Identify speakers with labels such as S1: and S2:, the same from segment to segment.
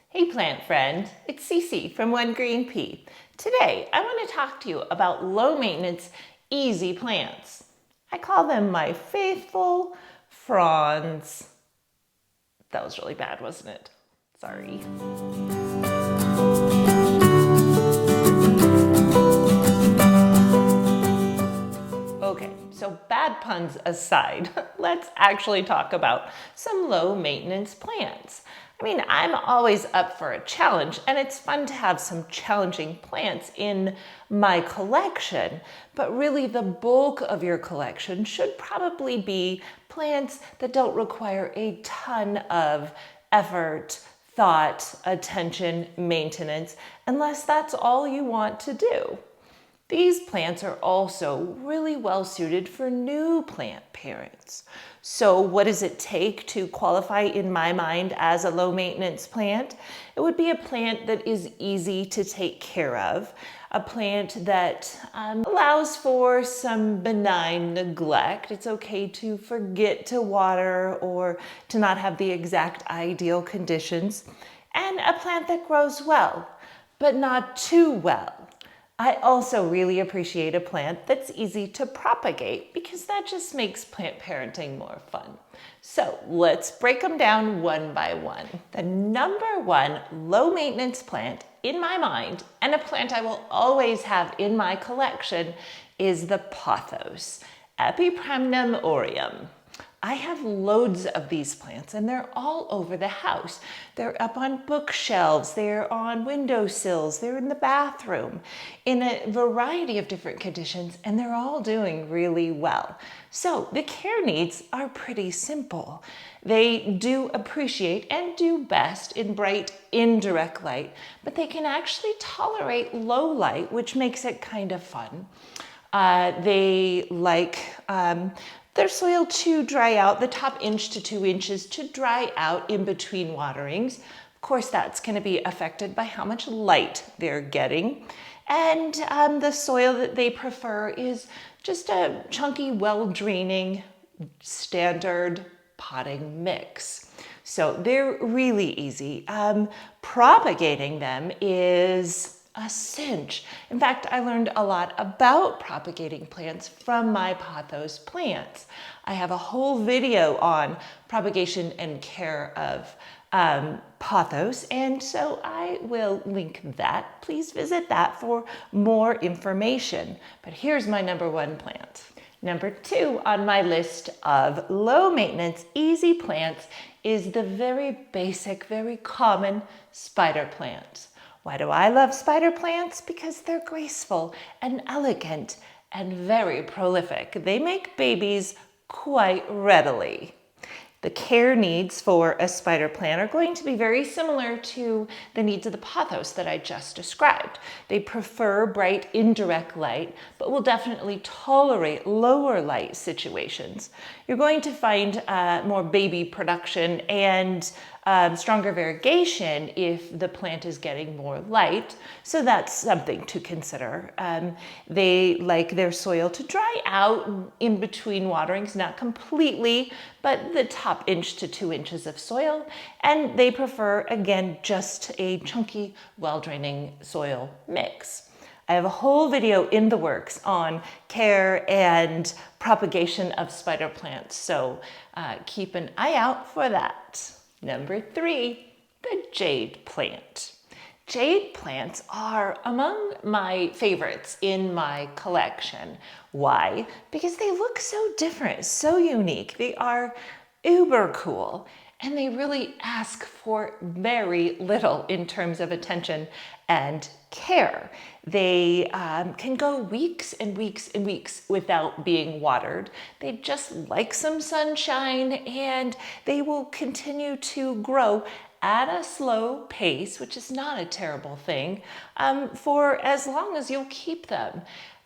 S1: Hey plant friend, it's Cece from One Green Pea. Today I want to talk to you about low maintenance, easy plants. I call them my faithful fronds. That was really bad, wasn't it? Sorry. Okay, so bad puns aside, let's actually talk about some low maintenance plants. I mean, I'm always up for a challenge, and it's fun to have some challenging plants in my collection, but really the bulk of your collection should probably be plants that don't require a ton of effort, thought, attention, maintenance, unless that's all you want to do. These plants are also really well suited for new plant parents. So what does it take to qualify in my mind as a low maintenance plant? It would be a plant that is easy to take care of, a plant that allows for some benign neglect. It's okay to forget to water or to not have the exact ideal conditions, and a plant that grows well, but not too well. I also really appreciate a plant that's easy to propagate because that just makes plant parenting more fun. So let's break them down one by one. The number one low maintenance plant in my mind, and a plant I will always have in my collection, is the Pothos, Epipremnum Aureum. I have loads of these plants and they're all over the house. They're up on bookshelves, they're on windowsills, they're in the bathroom, in a variety of different conditions, and they're all doing really well. So the care needs are pretty simple. They do appreciate and do best in bright, indirect light, but they can actually tolerate low light, which makes it kind of fun. They like their soil to dry out, the top inch to 2 inches to dry out in between waterings. Of course, that's going to be affected by how much light they're getting. And the soil that they prefer is just a chunky, well-draining, standard potting mix. So they're really easy. Propagating them is a cinch. In fact, I learned a lot about propagating plants from my Pothos plants. I have a whole video on propagation and care of Pothos, and so I will link that. Please visit that for more information. But here's my number one plant. Number two on my list of low maintenance, easy plants is the very basic, very common spider plant. Why do I love spider plants? Because they're graceful and elegant and very prolific. They make babies quite readily. The care needs for a spider plant are going to be very similar to the needs of the Pothos that I just described. They prefer bright, indirect light, but will definitely tolerate lower light situations. You're going to find more baby production and stronger variegation if the plant is getting more light, so that's something to consider. They like their soil to dry out in between waterings, not completely, but the top inch to 2 inches of soil, and they prefer, again, just a chunky, well-draining soil mix. I have a whole video in the works on care and propagation of spider plants, so keep an eye out for that. Number three, the jade plant. Jade plants are among my favorites in my collection. Why? Because they look so different, so unique. They are uber cool, and they really ask for very little in terms of attention and care. They can go weeks and weeks and weeks without being watered. They just like some sunshine, and they will continue to grow at a slow pace, which is not a terrible thing, for as long as you'll keep them.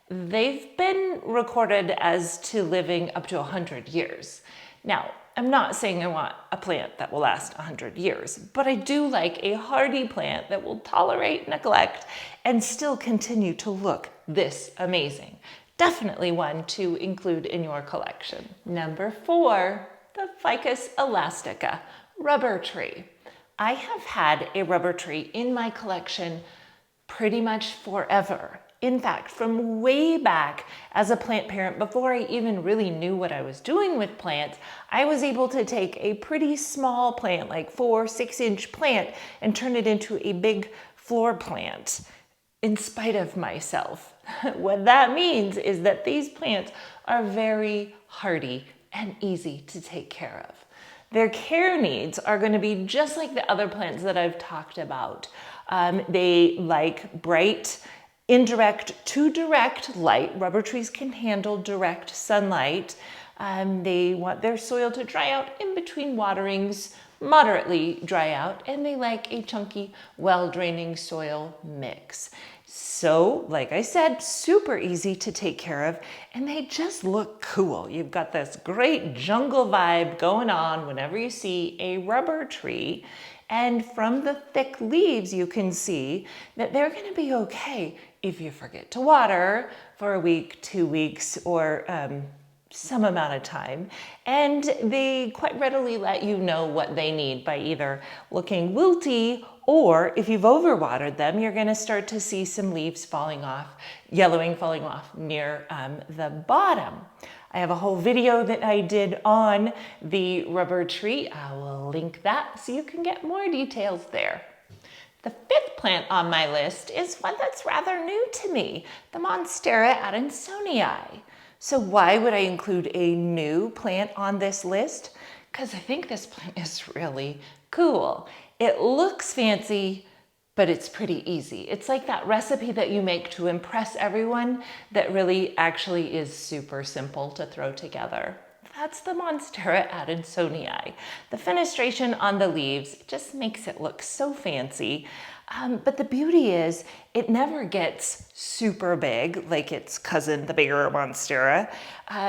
S1: They've been recorded as to living up to 100 years. Now, I'm not saying I want a plant that will last 100 years, but I do like a hardy plant that will tolerate neglect and still continue to look this amazing. Definitely one to include in your collection. Number four, the Ficus elastica, rubber tree. I have had a rubber tree in my collection pretty much forever. In fact, from way back as a plant parent, before I even really knew what I was doing with plants, I was able to take a pretty small plant, like 4-6 inch plant, and turn it into a big floor plant in spite of myself. What that means is that these plants are very hardy and easy to take care of. Their care needs are going to be just like the other plants that I've talked about. They like bright, indirect to direct light. Rubber trees can handle direct sunlight. They want their soil to dry out in between waterings, moderately dry out, and they like a chunky, well-draining soil mix. So, like I said, super easy to take care of, and they just look cool. You've got this great jungle vibe going on whenever you see a rubber tree, and from the thick leaves, you can see that they're gonna be okay if you forget to water for a week, 2 weeks, or some amount of time, and they quite readily let you know what they need by either looking wilty, or if you've overwatered them, you're going to start to see some leaves falling off, yellowing, falling off near the bottom. I have a whole video that I did on the rubber tree. I will link that so you can get more details there. The fifth plant on my list is one that's rather new to me, the Monstera adansonii. So why would I include a new plant on this list? Because I think this plant is really cool. It looks fancy, but it's pretty easy. It's like that recipe that you make to impress everyone that really actually is super simple to throw together. That's the Monstera adansonii. The fenestration on the leaves just makes it look so fancy. But the beauty is it never gets super big like its cousin, the bigger Monstera.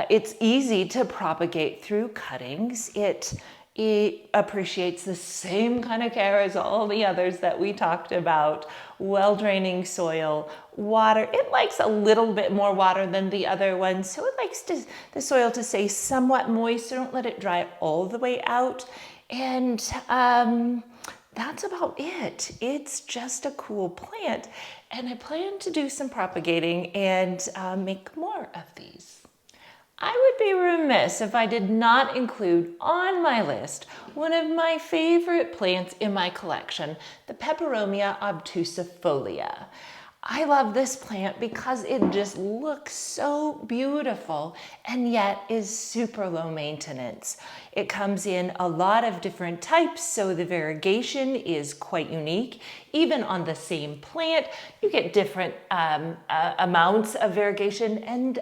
S1: It's easy to propagate through cuttings. It appreciates the same kind of care as all the others that we talked about. Well-draining soil, water. It likes a little bit more water than the other ones, so it likes the soil to stay somewhat moist, so don't let it dry all the way out. And that's about it. It's just a cool plant, and I plan to do some propagating and make more of these. I would be remiss if I did not include on my list one of my favorite plants in my collection, the Peperomia obtusifolia. I love this plant because it just looks so beautiful and yet is super low maintenance. It comes in a lot of different types, so the variegation is quite unique. Even on the same plant, you get different amounts of variegation and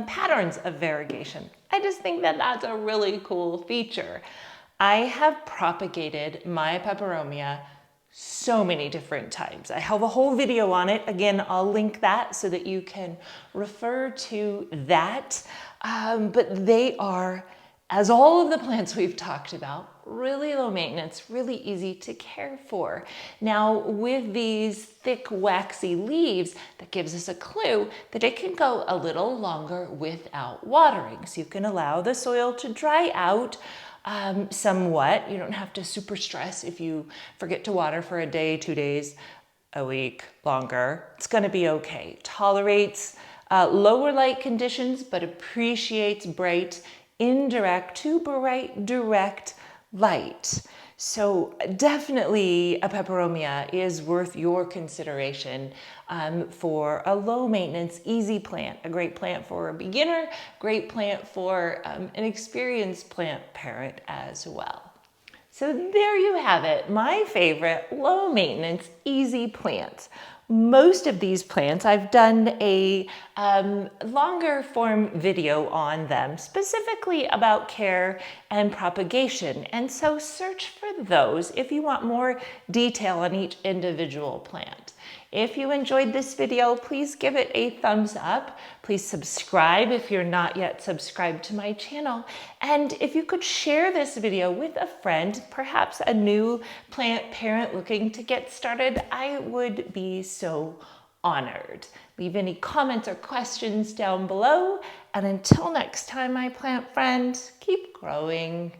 S1: patterns of variegation. I just think that that's a really cool feature. I have propagated my Peperomia so many different times. I have a whole video on it. Again, I'll link that so that you can refer to that. But they are, as all of the plants we've talked about, really low maintenance, really easy to care for. Now, with these thick, waxy leaves, that gives us a clue that it can go a little longer without watering. So you can allow the soil to dry out somewhat. You don't have to super stress if you forget to water for a day, 2 days, a week, longer. It's going to be okay. Tolerates lower light conditions, but appreciates bright, indirect to bright, direct light. So definitely a Peperomia is worth your consideration for a low maintenance, easy plant, a great plant for a beginner, great plant for an experienced plant parent as well. So there you have it, my favorite low maintenance, easy plants. Most of these plants, I've done a longer form video on them, specifically about care and propagation. And so search for those if you want more detail on each individual plant. If you enjoyed this video, please give it a thumbs up. Please subscribe if you're not yet subscribed to my channel. And if you could share this video with a friend, perhaps a new plant parent looking to get started, I would be so honored. Leave any comments or questions down below. And until next time, my plant friend, keep growing.